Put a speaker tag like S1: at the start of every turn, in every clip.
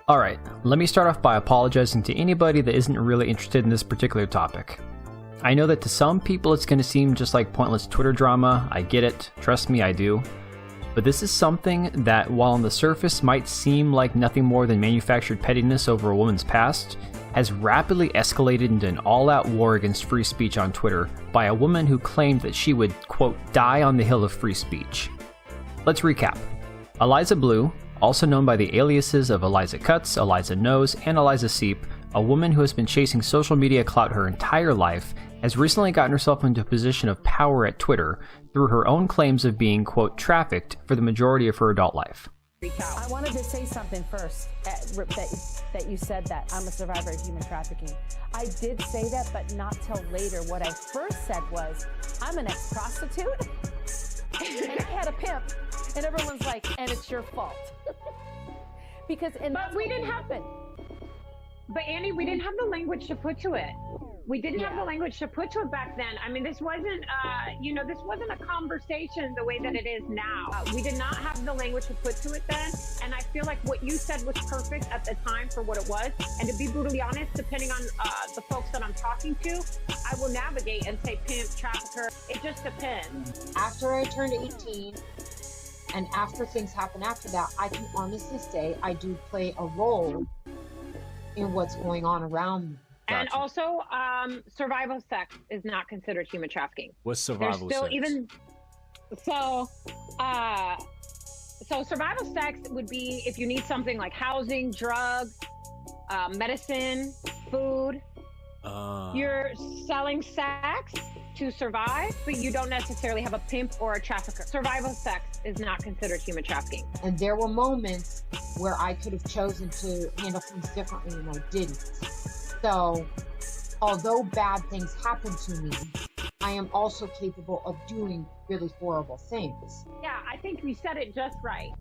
S1: Alright, let me start off by apologizing to anybody that isn't really interested in this particular topic. I know that to some people it's going to seem just like pointless Twitter drama, I get it, trust me I do. But this is something that, while on the surface might seem like nothing more than manufactured pettiness over a woman's past, has rapidly escalated into an all-out war against free speech on Twitter by a woman who claimed that she would, quote, die on the hill of free speech. Let's recap. Eliza Bleu, also known by the aliases of Eliza Cuts, Eliza Knows, and Eliza Seep, a woman who has been chasing social media clout her entire life, has recently gotten herself into a position of power at Twitter through her own claims of being, quote, trafficked for the majority of her adult life.
S2: I wanted to say something first, that you said that I'm a survivor of human trafficking. I did say that, but not till later. What I first said was, I'm an ex-prostitute, and I had a pimp, and everyone's like, and it's your fault. Because, and
S3: but we didn't happen. But Annie, we didn't have the language to put to it. We didn't have the language to put to it back then. I mean, this wasn't, this wasn't a conversation the way that it is now. We did not have the language to put to it then. And I feel like what you said was perfect at the time for what it was. And to be brutally honest, depending on the folks that I'm talking to, I will navigate and say pimp, trafficker. It just depends.
S4: After I turned 18, and after things happen after that, I can honestly say I do play a role in what's going on around me.
S3: And also, survival sex is not considered human trafficking.
S5: What's survival
S3: There's still
S5: sex?
S3: Even so survival sex would be if you need something like housing, drugs, medicine, food. You're selling sex to survive, but you don't necessarily have a pimp or a trafficker. Survival sex is not considered human trafficking.
S4: And there were moments where I could have chosen to handle things differently and I didn't. So, although bad things happen to me, I am also capable of doing really horrible things.
S3: Yeah, I think you said it just right.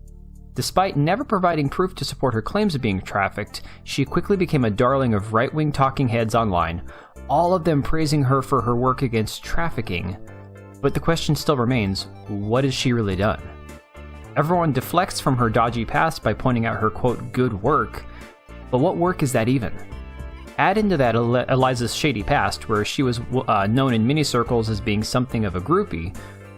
S1: Despite never providing proof to support her claims of being trafficked, she quickly became a darling of right-wing talking heads online, all of them praising her for her work against trafficking. But the question still remains, what has she really done? Everyone deflects from her dodgy past by pointing out her, quote, good work, but what work is that even? Add into that Eliza's shady past, where she was known in many circles as being something of a groupie,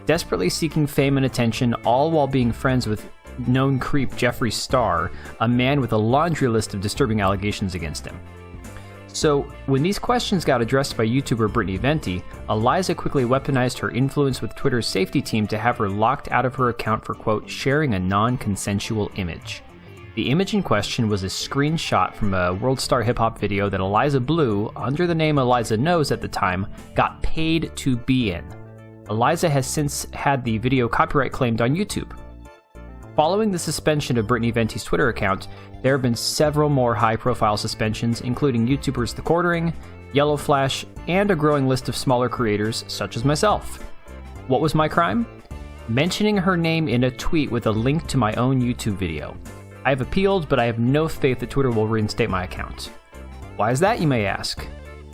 S1: desperately seeking fame and attention, all while being friends with known creep Jeffree Star, a man with a laundry list of disturbing allegations against him. So, when these questions got addressed by YouTuber Brittany Venti, Eliza quickly weaponized her influence with Twitter's safety team to have her locked out of her account for, quote, sharing a non-consensual image. The image in question was a screenshot from a World Star Hip Hop video that Eliza Bleu, under the name Eliza Knows at the time, got paid to be in. Eliza has since had the video copyright claimed on YouTube. Following the suspension of Brittany Venti's Twitter account, there have been several more high-profile suspensions, including YouTubers The Quartering, Yellow Flash, and a growing list of smaller creators, such as myself. What was my crime? Mentioning her name in a tweet with a link to my own YouTube video. I have appealed, but I have no faith that Twitter will reinstate my account. Why is that, you may ask?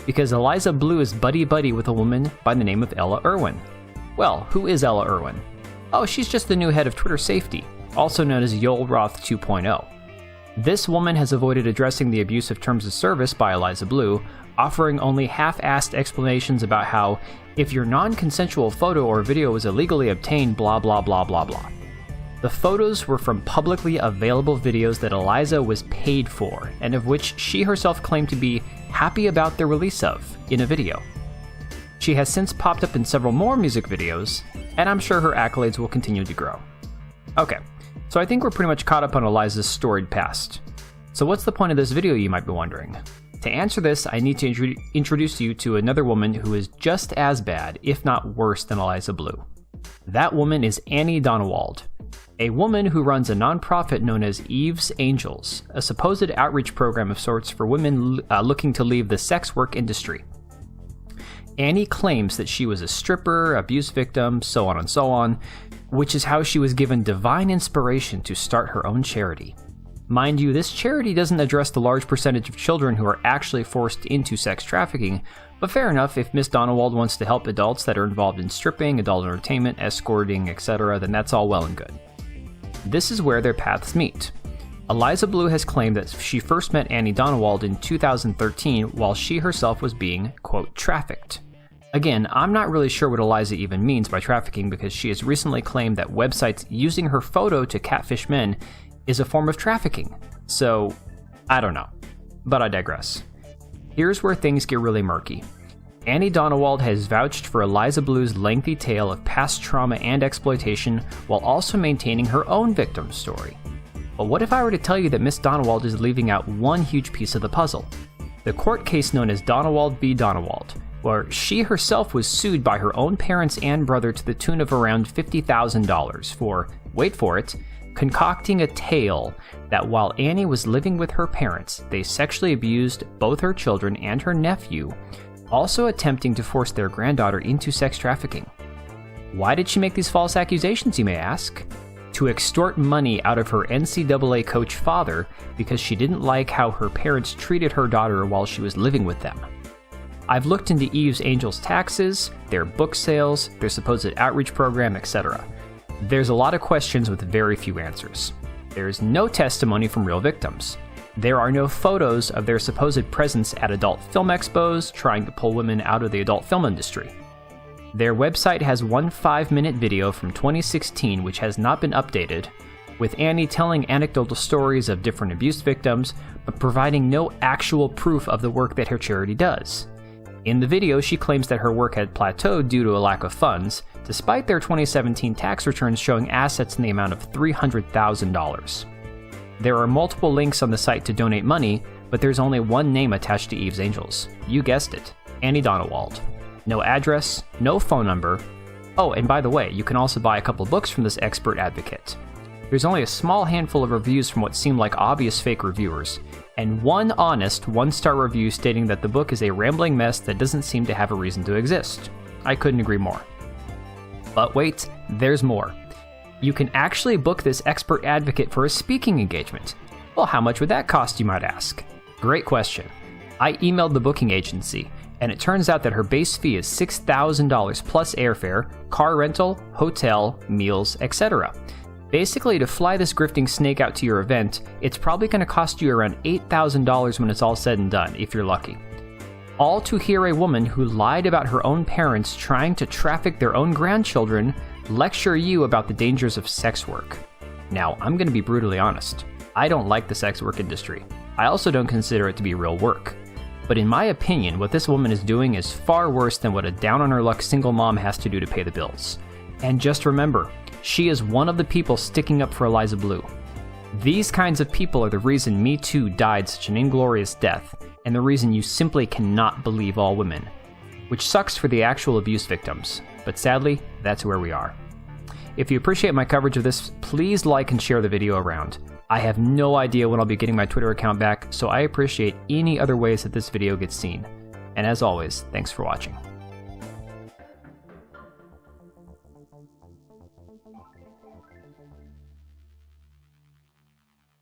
S1: Because Eliza Bleu is buddy-buddy with a woman by the name of Ella Irwin. Well, who is Ella Irwin? Oh, she's just the new head of Twitter safety, also known as Yoel Roth 2.0. This woman has avoided addressing the abuse of terms of service by Eliza Bleu, offering only half-assed explanations about how, if your non-consensual photo or video was illegally obtained, blah blah blah blah blah. The photos were from publicly available videos that Eliza was paid for, and of which she herself claimed to be happy about the release of, in a video. She has since popped up in several more music videos, and I'm sure her accolades will continue to grow. Okay, so I think we're pretty much caught up on Eliza's storied past. So what's the point of this video, you might be wondering? To answer this, I need to introduce you to another woman who is just as bad, if not worse, than Eliza Bleu. That woman is Anny Donewald, a woman who runs a nonprofit known as Eve's Angels, a supposed outreach program of sorts for women looking to leave the sex work industry. Anny claims that she was a stripper, abuse victim, so on and so on, which is how she was given divine inspiration to start her own charity. Mind you, this charity doesn't address the large percentage of children who are actually forced into sex trafficking, but fair enough, if Miss Donewald wants to help adults that are involved in stripping, adult entertainment, escorting, etc., then that's all well and good. This is where their paths meet. Eliza Bleu has claimed that she first met Anny Donewald in 2013 while she herself was being, quote, trafficked. Again, I'm not really sure what Eliza even means by trafficking because she has recently claimed that websites using her photo to catfish men is a form of trafficking. So, I don't know. But I digress. Here's where things get really murky. Anny Donewald has vouched for Eliza Bleu's lengthy tale of past trauma and exploitation while also maintaining her own victim story. But what if I were to tell you that Miss Donewald is leaving out one huge piece of the puzzle? The court case known as Donewald v. Donewald, where she herself was sued by her own parents and brother to the tune of around $50,000 for, wait for it, concocting a tale that while Annie was living with her parents, they sexually abused both her children and her nephew, also attempting to force their granddaughter into sex trafficking. Why did she make these false accusations, you may ask? To extort money out of her NCAA coach father because she didn't like how her parents treated her daughter while she was living with them. I've looked into Eve's Angels' taxes, their book sales, their supposed outreach program, etc. There's a lot of questions with very few answers. There's no testimony from real victims. There are no photos of their supposed presence at adult film expos trying to pull women out of the adult film industry. Their website has one 5-minute video from 2016 which has not been updated, with Annie telling anecdotal stories of different abuse victims, but providing no actual proof of the work that her charity does. In the video, she claims that her work had plateaued due to a lack of funds, despite their 2017 tax returns showing assets in the amount of $300,000. There are multiple links on the site to donate money, but there's only one name attached to Eve's Angels. You guessed it, Anny Donewald. No address, no phone number. Oh, and by the way, you can also buy a couple books from this expert advocate. There's only a small handful of reviews from what seem like obvious fake reviewers, and one honest 1-star review stating that the book is a rambling mess that doesn't seem to have a reason to exist. I couldn't agree more. But wait, there's more. You can actually book this expert advocate for a speaking engagement. Well, how much would that cost, you might ask? Great question. I emailed the booking agency, and it turns out that her base fee is $6,000 plus airfare, car rental, hotel, meals, etc. Basically, to fly this grifting snake out to your event, it's probably going to cost you around $8,000 when it's all said and done, if you're lucky. All to hear a woman who lied about her own parents trying to traffic their own grandchildren lecture you about the dangers of sex work. Now, I'm going to be brutally honest. I don't like the sex work industry. I also don't consider it to be real work. But in my opinion, what this woman is doing is far worse than what a down-on-her-luck single mom has to do to pay the bills. And just remember, she is one of the people sticking up for Eliza Bleu. These kinds of people are the reason Me Too died such an inglorious death, and the reason you simply cannot believe all women. Which sucks for the actual abuse victims, but sadly, that's where we are. If you appreciate my coverage of this, please like and share the video around. I have no idea when I'll be getting my Twitter account back, so I appreciate any other ways that this video gets seen. And as always, thanks for watching.